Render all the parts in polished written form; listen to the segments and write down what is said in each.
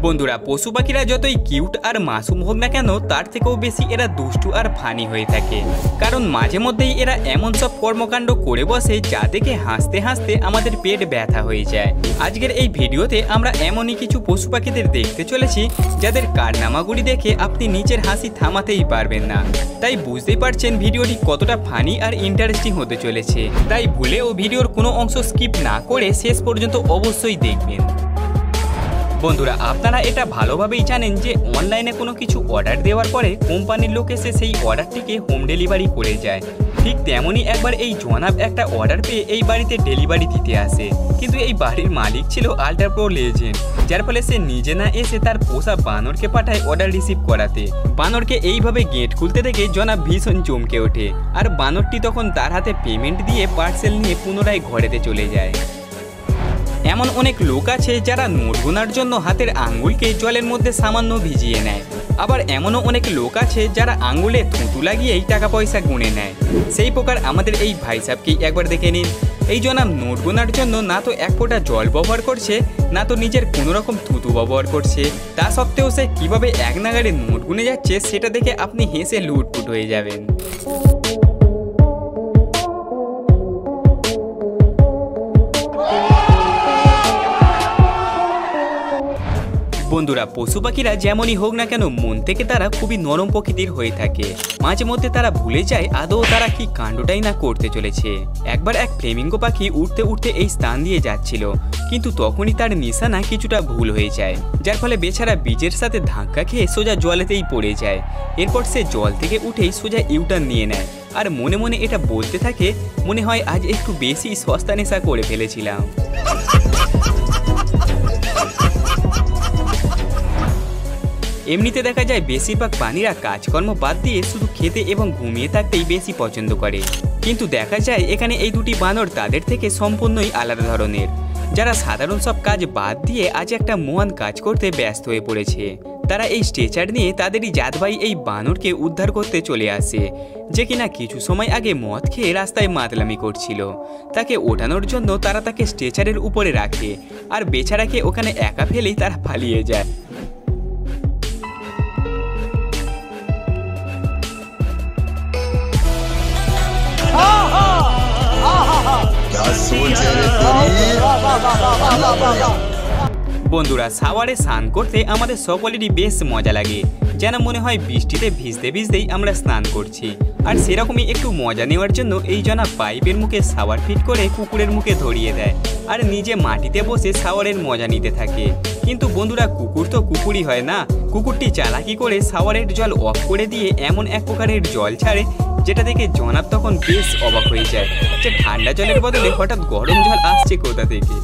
বন্ধুরা, পশু পাখিরা যতই কিউট আর মাসুম হোক না কেন, তার থেকেও বেশি এরা দুষ্টু আর ফানি হয়ে থাকে। কারণ মাঝে মধ্যেই এরা এমন সব কর্মকাণ্ড করে বসে যা দেখে হাসতে হাসতে আমাদের পেট ব্যথা হয়ে যায়। আজকের এই ভিডিওতে আমরা এমনই কিছু পশু পাখিদের দেখতে চলেছি যাদের কারনামাগুলি দেখে আপনি নিচের হাসি থামাতেই পারবেন না। তাই বুঝতেই পারছেন ভিডিওটি কতটা ফানি আর ইন্টারেস্টিং হতে চলেছে। তাই ভুলেও ভিডিওর কোনো অংশ স্কিপ না করে শেষ পর্যন্ত অবশ্যই দেখবেন। বন্ধুরা, আপনারা এটা ভালোভাবেই জানেন যে অনলাইনে কোনো কিছু অর্ডার দেওয়ার পরে কোম্পানির লোক এসে সেই অর্ডারটিকে হোম ডেলিভারি করে যায়। ঠিক তেমনই একবার এই জনাব একটা অর্ডার পেয়ে এই বাড়িতে ডেলিভারি দিতে আসে। কিন্তু এই বাড়ির মালিক ছিল আল্ট্রা প্রো লেজেন্ড, যার ফলে সে নিজে না এসে তার পোষা বানরকে পাঠায় অর্ডার রিসিভ করাতে। বানরকে এইভাবে গেট খুলতে দেখে জনাব ভীষণ চমকে ওঠে, আর বানরটি তখন তার হাতে পেমেন্ট দিয়ে পার্সেল নিয়ে পুনরায় ঘরেতে চলে যায়। এমন অনেক লোক আছে যারা নোট গোনার জন্য হাতের আঙ্গুলকে জলের মধ্যে সামান্য ভিজিয়ে নেয়। আবার এমনও অনেক লোক আছে যারা আঙ্গুলে থুতু লাগিয়েই টাকা পয়সা গুনে নেয়। সেই প্রকার আমাদের এই ভাই সাহেবকেই একবার দেখে নিন। এই জনাব নোট গোনার জন্য না তো এক ফোঁটা জল ব্যবহার করছে, না তো নিজের কোনো রকম থুতু ব্যবহার করছে। তা সত্ত্বেও সে কীভাবে এক নাগাড়ে নোট গুনে যাচ্ছে সেটা দেখে আপনি হেসে লুটপুট হয়ে যাবেন। বন্ধুরা, পশু পাখিরা যেমনই হোক না কেন মন থেকে তারা খুবই নরম প্রকৃতির হয়ে থাকে। মাঝে মধ্যে তারা ভুলে যায় আদৌ তারা কি কাণ্ডটাই না করতে চলেছে। একবার এক ফ্লেমিঙ্গো পাখি উঠতে উঠতে এই স্থান দিয়ে যাচ্ছিল, কিন্তু তখনই তার নিশানা কিছুটা ভুল হয়ে যায়, যার ফলে বেচারা বীজের সাথে ধাক্কা খেয়ে সোজা জলেতেই পড়ে যায়। এরপর সে জল থেকে উঠেই সোজা ইউটার্ন নিয়ে নেয় আর মনে মনে এটা বলতে থাকে, মনে হয় আজ একটু বেশি সস্তা নেশা করে ফেলেছিলাম। এমনিতে দেখা যায় বেশিরভাগ প্রাণীরা কাজকর্ম বাদ দিয়ে শুধু খেতে এবং ঘুমিয়ে থাকতেই বেশি পছন্দ করে। কিন্তু দেখা যায় এখানে এই দুটি বানর তাদের থেকে সম্পূর্ণই আলাদা ধরনের, যারা সাধারণ সব কাজ বাদ দিয়ে আজ একটা মহান কাজ করতে ব্যস্ত হয়ে পড়েছে। তারা এই স্ট্রেচার নিয়ে তাদেরই জাত ভাই এই বানরকে উদ্ধার করতে চলে আসে, যে কিনা কিছু সময় আগে মদ খেয়ে রাস্তায় মাতলামি করছিল। তাকে ওঠানোর জন্য তারা তাকে স্ট্রেচারের উপরে রাখে, আর বেচারাকে ওখানে একা ফেলেই তারা পালিয়ে যায়। বন্ধুরা, শাওয়ারে স্নান করতে আমাদের সকলেরই বেশ মজা লাগে, যেন মনে হয় বৃষ্টিতে ভিজতে ভিজতেই আমরা স্নান করছি। আর সেরকমই একটু মজা নেওয়ার জন্য এই জনা পাইপের মুখে শাওয়ার ফিট করে কুকুরের মুখে ধরিয়ে দেয়, আর নিজে মাটিতে বসে শাওয়ারের মজা নিতে থাকে। কিন্তু বন্ধুরা, কুকুর তো কুকুরই হয় না। কুকুরটি চালাকি করে শাওয়ারের জল অফ করে দিয়ে এমন এক প্রকারের জল ছাড়ে, যেটা দেখে জনাব তখন বেশ অবাক হয়ে যায় যে ঠান্ডা জলের বদলে হঠাৎ গরম জল আসছে কোথা থেকে।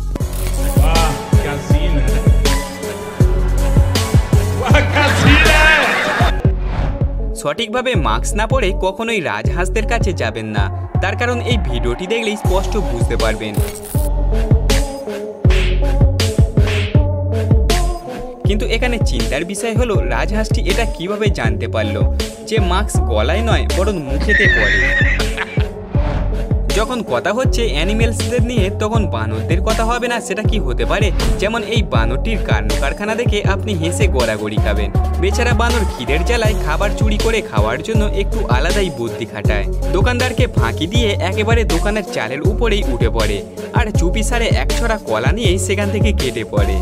সঠিকভাবে মাস্ক না পরে কখনোই রাজহাঁসদের কাছে যাবেন না, তার কারণ এই ভিডিওটি দেখলেই স্পষ্ট বুঝতে পারবেন। কিন্তু এখানে চিন্তার বিষয় হলো রাজহাঁসটি এটা কিভাবে জানতে পারলো যে মাস্ক গলায় নয় বরং মুখেতে পড়ে। যখন কথা হচ্ছে অ্যানিমেলসদের নিয়ে, তখন বানরদের কথা হবে না সেটা কি হতে পারে? যেমন এই বানরটির কারখানা দেখে আপনি হেসে গড়াগড়ি খাবেন। বেচারা বানর খিদের জ্বালায় খাবার চুরি করে খাওয়ার জন্য একটু আলাদাই বুদ্ধি খাটায়। দোকানদারকে ফাঁকি দিয়ে একেবারে দোকানের চালের উপরেই উঠে পড়ে, আর চুপি সারে এক ছড়া কলা নিয়েই সেখান থেকে কেটে পড়ে।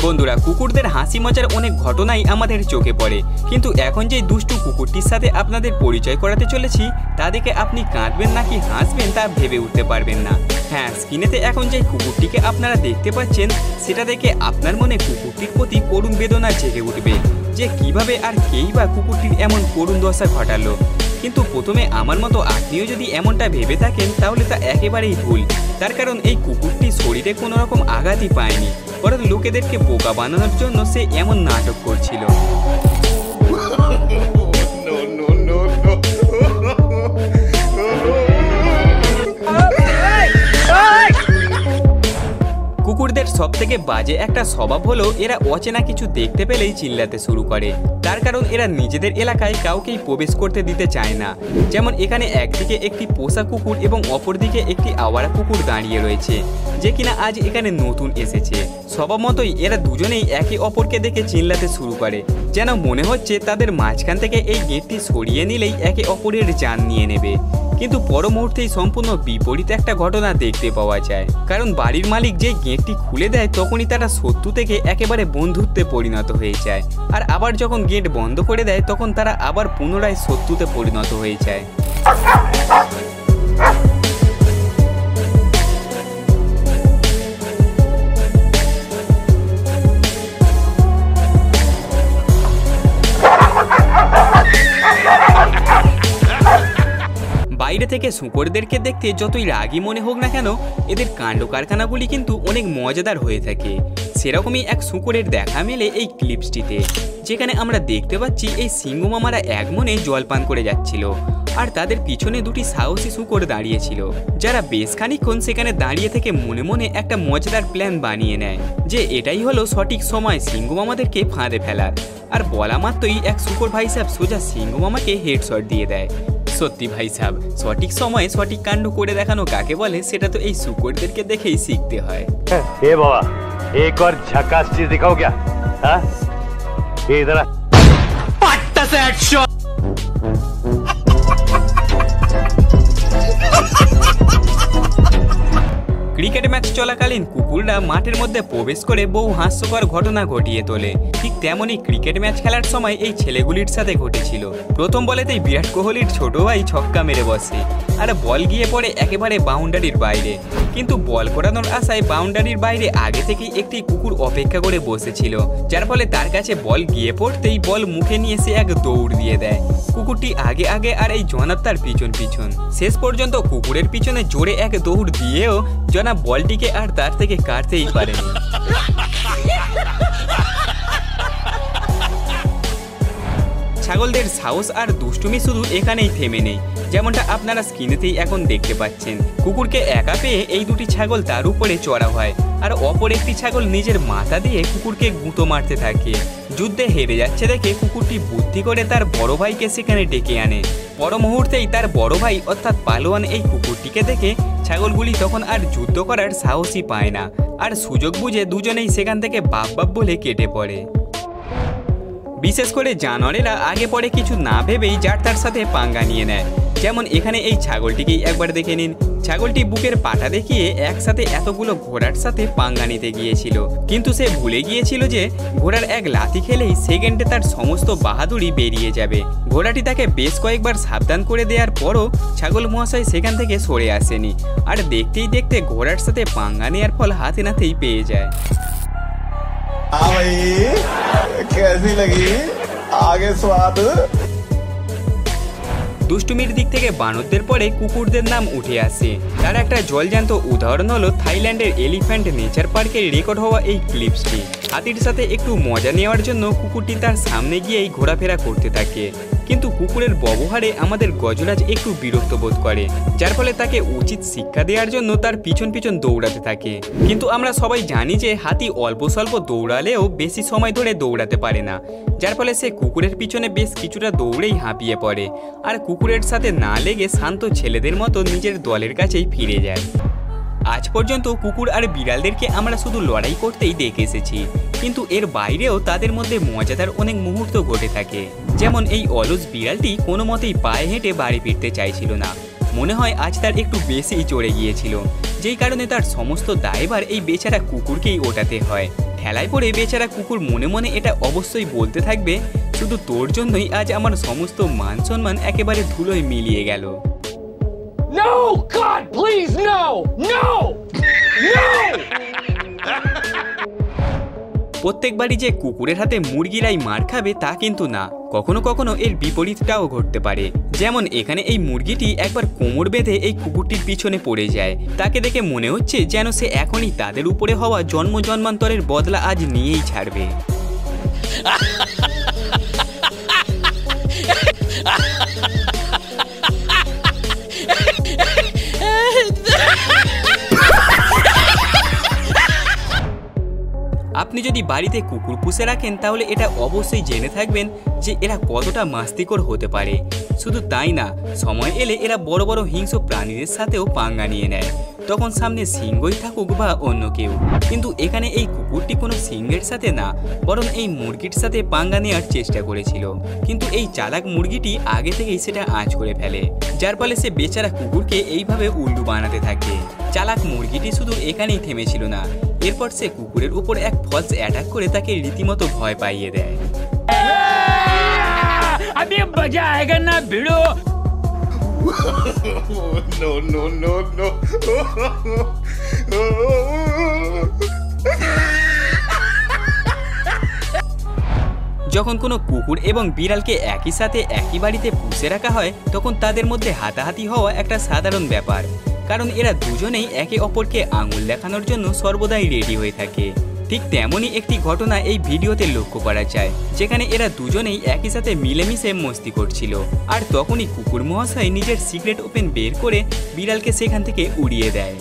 বন্ধুরা, কুকুরদের হাসি মজার অনেক ঘটনাই আমাদের চোখে পড়ে, কিন্তু এখন যে দুষ্টু কুকুরটির সাথে আপনাদের পরিচয় করাতে চলেছি তা দেখে আপনি কাঁদবেন নাকি হাসবেন তা ভেবে উঠতে পারবেন না। হ্যাঁ, স্ক্রিনেতে এখন যে কুকুরটিকে আপনারা দেখতে পাচ্ছেন সেটা দেখে আপনার মনে কুকুরটির প্রতি করুণ বেদনা জেগে উঠবে, যে কিভাবে আর কেই বা কুকুরটির এমন করুণ দশা ঘটালো। কিন্তু প্রথমে আমার মতো আপনিও যদি এমনটা ভেবে থাকেন তাহলে তা একেবারেই ভুল। তার কারণ এই কুকুরটি শরীরে কোনো রকম আঘাতই পায়নি, বরং লোকেদেরকে বোকা বানানোর জন্য সে এমন নাটক করছিল। কুকুরদের সবথেকে সবথেকে বাজে একটা স্বভাব হলো এরা অচেনা কিছু দেখতে পেলেই চিল্লাতে শুরু করে। তার কারণ এরা নিজেদের এলাকায় কাউকেই প্রবেশ করতে দিতে চায় না। যেমন এখানে একদিকে একটি পোষা কুকুর এবং অপরদিকে একটি আওয়ারা কুকুর দাঁড়িয়ে রয়েছে, যে কিনা আজ এখানে নতুন এসেছে। স্বভাব মতোই এরা দুজনেই একে অপরকে দেখে চিল্লাতে শুরু করে, যেন মনে হচ্ছে তাদের মাঝখান থেকে এই গেটটি সরিয়ে নিলেই একে অপরের জান নিয়ে নেবে। কিন্তু পর মুহূর্তেই সম্পূর্ণ বিপরীত একটা ঘটনা দেখতে পাওয়া যায়। কারণ বাড়ির মালিক যে গেটটি খুলে দেয় তখনই তারা শত্রু থেকে একেবারে বন্ধুত্বে পরিণত হয়ে যায়, আর আবার যখন গেট বন্ধ করে দেয় তখন তারা আবার পুনরায় শত্রুতে পরিণত হয়ে যায়। বাইরে থেকে শূকরদেরকে দেখতে যতই রাগী মনে হোক না কেন, এদের কাণ্ড কারখানাগুলি কিন্তু অনেক মজাদার হয়ে থাকে। সেরকমই এক শূকরের দেখা মেলে এই ক্লিপসটিতে, যেখানে আমরা দেখতে পাচ্ছি এই সিংহ মামারা এক মনে জলপান করে যাচ্ছিল, আর তাদের পিছনে দুটি সাহসী শূকর দাঁড়িয়েছিল, যারা বেশ খানিকক্ষণ সেখানে দাঁড়িয়ে থেকে মনে মনে একটা মজাদার প্ল্যান বানিয়ে নেয় যে এটাই হলো সঠিক সময় সিংহ মামাদেরকে ফাঁদে ফেলার। আর বলা মাত্রই এক শূকর ভাই সাহেব সোজা সিংহ মামাকে হেডশট দিয়ে দেয়। সত্যি ভাই সাহেব, সঠিক সময়ে সঠিক কাণ্ড করে দেখানো কাকে বলে সেটা তো এই শূকরদেরকে দেখেই শিখতে হয়। এ বাবা, एक और झकास चीज दिखाओ क्या? हाँ? ये इधर पट्टा से हेडशॉट। ক্রিকেট ম্যাচ চলাকালীন কুকুররা মাঠের মধ্যে প্রবেশ করে বহু হাস্যকর ঘটনা ঘটিয়ে তোলে। ঠিক তেমনই ক্রিকেট ম্যাচ খেলার সময় এই ছেলেগুলির সাথে ঘটেছিল। প্রথম বলেতেই বিরাট কোহলির ছোট ভাই ছক্কা মেরে বসে, আর বল গিয়ে পড়ে একেবারে বাউন্ডারির বাইরে। কিন্তু বল করানোর আশায় বাউন্ডারির বাইরে আগে থেকেই একটি কুকুর অপেক্ষা করে বসেছিল, যার ফলে তার কাছে বল গিয়ে পড়তেই বল মুখে নিয়ে সে এক দৌড় দিয়ে দেয়। কুকুরটি আগে আগে আর এই জনাব তার পিছন পিছন। শেষ পর্যন্ত কুকুরের পিছনে জোরে এক দৌড় দিয়েও জনাব বলটিকে আর তার থেকে কাটতেই পারেনি। ছাগলদের সাহস আর দুষ্টুমি শুধু এখানেই থেমে নেই, যেমনটা আপনারা স্ক্রিনেতেই এখন দেখতে পাচ্ছেন। কুকুরকে একা পেয়ে এই দুটি ছাগল তার উপরে চড়া হয়, আর অপর একটি ছাগল নিজের মাথা দিয়ে কুকুরকে গুঁতো মারতে থাকে। যুদ্ধে হেরে যাচ্ছে দেখে কুকুরটি বুদ্ধি করে তার বড় ভাইকে সেখানে ডেকে আনে। পর মুহূর্তেই তার বড় ভাই অর্থাৎ পালোয়ান এই কুকুরটিকে দেখে ছাগলগুলি তখন আর যুদ্ধ করার সাহসই পায় না, আর সুযোগ বুঝে দুজনেই সেখান থেকে বাপ বাপ বলে কেটে পড়ে। বিশেষ করে জানোয়ারেরা আগে পরে কিছু না ভেবেই যার তার সাথে পাঙ্গা নিয়ে নেয়। যেমন এখানে এই ছাগলটিকেই একবার দেখে নিন। ছাগলটি বুকের পাটা দেখিয়ে একসাথে এতগুলো ঘোড়ার সাথে পাঙ্গা নিতে গিয়েছিল, কিন্তু সে ভুলে গিয়েছিল যে ঘোড়ার এক লাথি খেলেই সেকেন্ডে তার সমস্ত বাহাদুরি বেরিয়ে যাবে। ঘোড়াটি তাকে বেশ কয়েকবার সাবধান করে দেওয়ার পরও ছাগল মহাশয় সেখান থেকে সরে আসেনি, আর দেখতেই দেখতে ঘোড়ার সাথে পাঙ্গা নেওয়ার ফল হাতে নাতেই পেয়ে যায়। कैसी लगी? आगे स्वाद। দুষ্টুমির দিক থেকে বানরদের পরে কুকুরদের নাম উঠে আসে। তার একটা জলজান্ত উদাহরণ হলো থাইল্যান্ডের এলিফ্যান্ট নেচার পার্কে রেকর্ড হওয়া এই ক্লিপসটি। হাতির সাথে একটু মজা নেওয়ার জন্য কুকুরটি তার সামনে গিয়েই ঘোরাফেরা করতে থাকে, কিন্তু কুকুরের ব্যবহারে আমাদের গজরাজ একটু বিরক্ত বোধ করে, যার ফলে তাকে উচিত শিক্ষা দেওয়ার জন্য তার পিছন পিছন দৌড়াতে থাকে। কিন্তু আমরা সবাই জানি যে হাতি অল্প স্বল্প দৌড়ালেও বেশি সময় ধরে দৌড়াতে পারে না, যার ফলে সে কুকুরের পিছনে বেশ কিছুটা দৌড়েই হাঁপিয়ে পড়ে, আর কুকুরের সাথে না লেগে শান্ত ছেলেদের মতো নিজের দলের কাছেই ফিরে যায়। আজ পর্যন্ত কুকুর আর বিড়ালদেরকে আমরা শুধু লড়াই করতেই দেখে এসেছি, কিন্তু এর বাইরেও তাদের মধ্যে মজাদার অনেক মুহূর্ত ঘটে থাকে। যেমন এই অলস বিড়ালটি কোনো মতেই পায়ে হেঁটে বাড়ি ফিরতে চাইছিল না। মনে হয় আজ তার একটু বেশিই চড়ে গিয়েছিল, যেই কারণে তার সমস্ত দায়ভার এই বেচারা কুকুরকেই ওঠাতে হয়। ঠেলায় পড়ে বেচারা কুকুর মনে মনে এটা অবশ্যই বলতে থাকবে, শুধু তোর জন্যই আজ আমার সমস্ত মান সম্মান একেবারে ধুলোয় মিলিয়ে গেল। No! God, please, no! No! No! প্রত্যেকবারই যে কুকুরের হাতে মুরগিরাই মার খাবে তা কিন্তু না, কখনো কখনো এর বিপরীতটাও ঘটতে পারে। যেমন এখানে এই মুরগিটি একবার কোমর বেঁধে এই কুকুরটির পিছনে পড়ে যায়। তাকে দেখে মনে হচ্ছে যেন সে এখনই তাদের উপরে হওয়া জন্ম জন্মান্তরের বদলা আজ নিয়েই ছাড়বে। আপনি যদি বাড়িতে কুকুর পুষে রাখেন তাহলে এটা অবশ্যই জেনে থাকবেন যে এরা কতটা মাস্তিকর হতে পারে। শুধু তাই না, সময় এলে এরা বড় বড় হিংস্র প্রাণীদের সাথেও পাঙ্গা নিয়ে নেয়, তখন সামনে সিংহই থাকুক বা অন্য কেউ। কিন্তু এখানে এই কুকুরটি কোনো সিংহের সাথে না, বরং এই মুরগির সাথে পাঙ্গা নেওয়ার চেষ্টা করেছিল। কিন্তু এই চালাক মুরগিটি আগে থেকেই সেটা আঁচ করে ফেলে, যার ফলে সে বেচারা কুকুরকে এইভাবে উল্লু বানাতে থাকে। চালাক মুরগিটি শুধু এখানেই থেমেছিল না, এরপর সে কুকুরের উপর এক ফলস অ্যাটাক করে তাকে রীতিমতো ভয় পাইয়ে দেয়। अभी मजा आएगा ना भिड़ो। नो नो नो नो যখন কোনো কুকুর এবং বিড়ালকে একই সাথে একই বাড়িতে পুষে রাখা হয় তখন তাদের মধ্যে হাতাহাতি হওয়া একটা সাধারণ ব্যাপার, কারণ এরা দুজনেই একে অপরকে আঙুল দেখানোর জন্য সর্বদাই রেডি হয়ে থাকে। ঠিক তেমনই একটি ঘটনা এই ভিডিওতে লক্ষ্য করা যায়, যেখানে এরা দুজনেই একই সাথে মিলেমিশে মস্তি করছিল। আর তখনই কুকুর মহাশয় নিজের সিক্রেট ওপেন বের করে বিড়ালকে সেখান থেকে উড়িয়ে দেয়।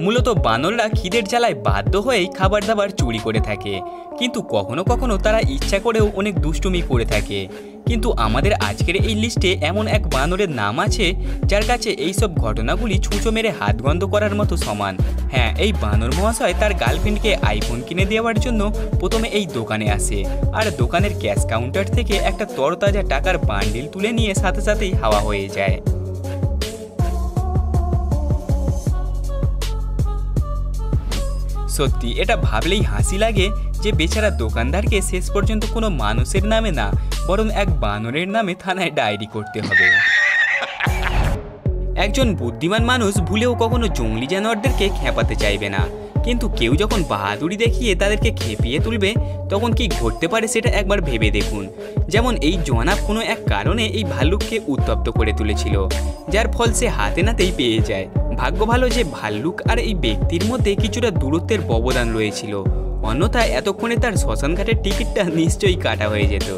মূলত বানররা খিদের জ্বালায় বাধ্য হয়েই খাবার দাবার চুরি করে থাকে, কিন্তু কখনো কখনো তারা ইচ্ছা করেও অনেক দুষ্টুমি করে থাকে। কিন্তু আমাদের আজকের এই লিস্টে এমন এক বানরের নাম আছে যার কাছে এইসব ঘটনাগুলি ছুঁচো মেরে হাত গন্ধ করার মতো সমান। হ্যাঁ, এই বানর মহাশয় তার গার্লফ্রেন্ডকে আইফোন কিনে দেওয়ার জন্য প্রথমে এই দোকানে আসে, আর দোকানের ক্যাশ কাউন্টার থেকে একটা তরতাজা টাকার বান্ডিল তুলে নিয়ে সাথে সাথেই হাওয়া হয়ে যায়। সত্যি এটা ভাবলেই হাসি লাগে যে বেচারা দোকানদারকে শেষ পর্যন্ত কোনো মানুষের নামে না, বরং এক বানরের নামে থানায় ডায়েরি করতে হবে। একজন বুদ্ধিমান মানুষ ভুলেও কখনো জঙ্গলি জানোয়ারদেরকে খেপাতে চাইবে না, কিন্তু কেউ যখন বাহাদুরি দেখিয়ে তাদেরকে খেপিয়ে তুলবে তখন কি ঘটতে পারে সেটা একবার ভেবে দেখুন। যেমন এই জনাব কোনো এক কারণে এই ভাল্লুককে উত্তপ্ত করে তুলেছিল, যার ফল সে হাতে নাতেই পেয়ে যায়। ভাগ্য ভালো যে ভাল্লুক আর এই ব্যক্তির মধ্যে কিছুটা দূরত্বের ব্যবধান রয়েছিল, অন্যথায় এতক্ষণে তার শ্মশানঘাটের টিকিটটা নিশ্চয়ই কাটা হয়ে যেত।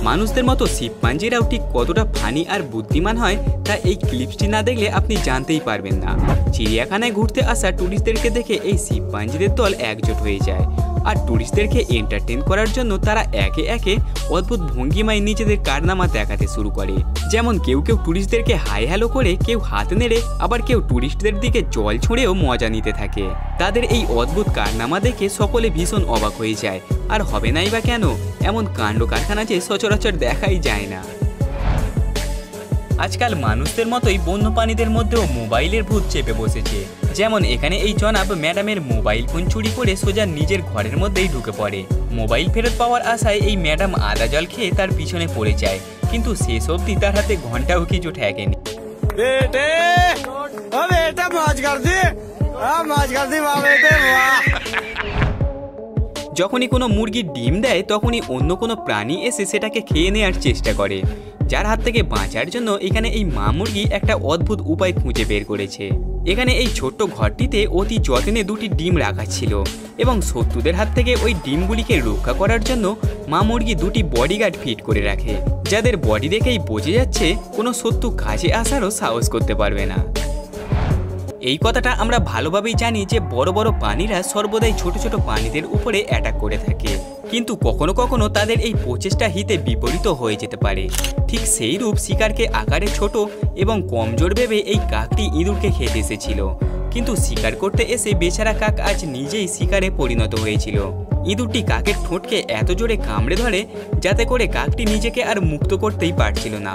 মানুষদের মতো শিবপাঞ্জিরাও ঠিক কতটা ফানি আর বুদ্ধিমান হয় তা এই ক্লিপসটি না দেখলে আপনি জানতেই পারবেন না। চিড়িয়াখানায় ঘুরতে আসা টুরিস্টদেরকে দেখে এই শিবপাঞ্জিদের দল একজোট হয়ে যায়, আর টুরিস্টদেরকে এন্টারটেইন করার জন্য তারা একে একে অদ্ভুত ভঙ্গিমায় নিজেদের কারনামা দেখাতে শুরু করে। যেমন কেউ কেউ টুরিস্টদেরকে হাই হ্যালো করে, কেউ হাত নেড়ে, আবার কেউ টুরিস্টদের দিকে জল ছুঁড়েও মজা নিতে থাকে। তাদের এই অদ্ভুত কারনামা দেখে সকলে ভীষণ অবাক হয়ে যায়, আর হবে নাই বা কেন, এমন কাণ্ড কারখানা যে সচরাচর দেখাই যায় না। আজকাল মানুষদের মতোই বন্যপ্রাণীদের মধ্যেও মোবাইলের ভূত চেপে বসেছে। যেমন এখানে এই জনাব ম্যাডামের মোবাইল ফোন চুরি করে সোজা নিজের ঘরের মধ্যেই ঢুকে পড়ে। মোবাইল ফেরত পাওয়ার আশায় এই ম্যাডাম আদা জল খেয়ে তার পিছনে পড়ে যায়, কিন্তু শেষ অবধি তার হাতে ঘন্টাও কিছু ঠেকেনি। যখনই কোনো মুরগির ডিম দেয় তখনই অন্য কোনো প্রাণী এসে সেটাকে খেয়ে নেওয়ার চেষ্টা করে, যার হাত থেকে বাঁচার জন্য এখানে এই মা মুরগি একটা অদ্ভুত উপায় খুঁজে বের করেছে। এখানে এই ছোট্ট ঘরটিতে অতি যত্নে দুটি ডিম রাখা ছিল, এবং শত্রুদের হাত থেকে ওই ডিমগুলিকে রক্ষা করার জন্য মা মুরগি দুটি বডিগার্ড ফিট করে রাখে, যাদের বডি দেখেই বোঝা যাচ্ছে কোনো শত্রু কাছে আসারও সাহস করতে পারবে না। এই কথাটা আমরা ভালোভাবেই জানি যে বড় বড় প্রাণীরা সর্বদাই ছোট ছোট প্রাণীদের উপরে অ্যাটাক করে থাকে, কিন্তু কখনো কখনো তাদের এই প্রচেষ্টা হিতে বিপরীত হয়ে যেতে পারে। ঠিক সেই রূপ শিকারকে আকারে ছোট এবং কমজোর ভেবে এই কাকটি ইঁদুরকে খেতে এসেছিল, কিন্তু শিকার করতে এসে বেচারা কাক আজ নিজেই শিকারে পরিণত হয়েছিল। ইঁদুরটি কাকের ঠোঁটকে এত জোরে কামড়ে ধরে যাতে করে কাকটি নিজেকে আর মুক্ত করতেই পারছিল না।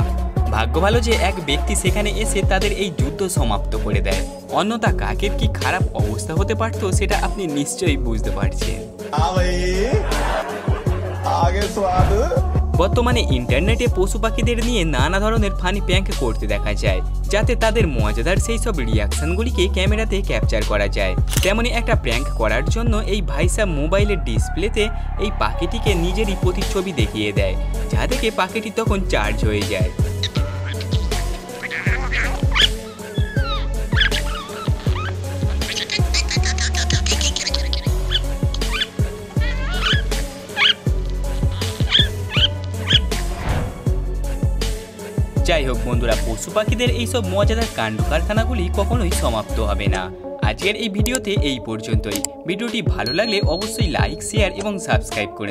ভাগ্য ভালো যে এক ব্যক্তি সেখানে এসে তাদের এই যুদ্ধ সমাপ্ত করে দেয়, অন্যথা কাকের কি খারাপ অবস্থা হতে পারত সেটা আপনি নিশ্চয়ই বুঝতে পারছেন। বর্তমানে ইন্টারনেটে পশু পাখিদের নিয়ে নানা ধরনের ফানি প্র্যাঙ্ক করতে দেখা যায়, যাতে তাদের মজাদার সেই সব রিয়াকশনগুলিকে ক্যামেরাতে ক্যাপচার করা যায়। তেমনি একটা প্র্যাঙ্ক করার জন্য এই ভাইসা মোবাইলের ডিসপ্লেতে এই পাখিটিকে নিজেরই প্রতিচ্ছবি দেখিয়ে দেয়, যা দেখে পাখিটি তখন চার্জ হয়ে যায়। যাই হোক বন্ধুরা, পশু পাখিদের এইসব মজাদার কাণ্ড কারখানাগুলি কখনোই সমাপ্ত হবে না। আজকের এই ভিডিওতে এই পর্যন্তই। ভিডিওটি ভালো লাগলে অবশ্যই লাইক, শেয়ার এবং সাবস্ক্রাইব করে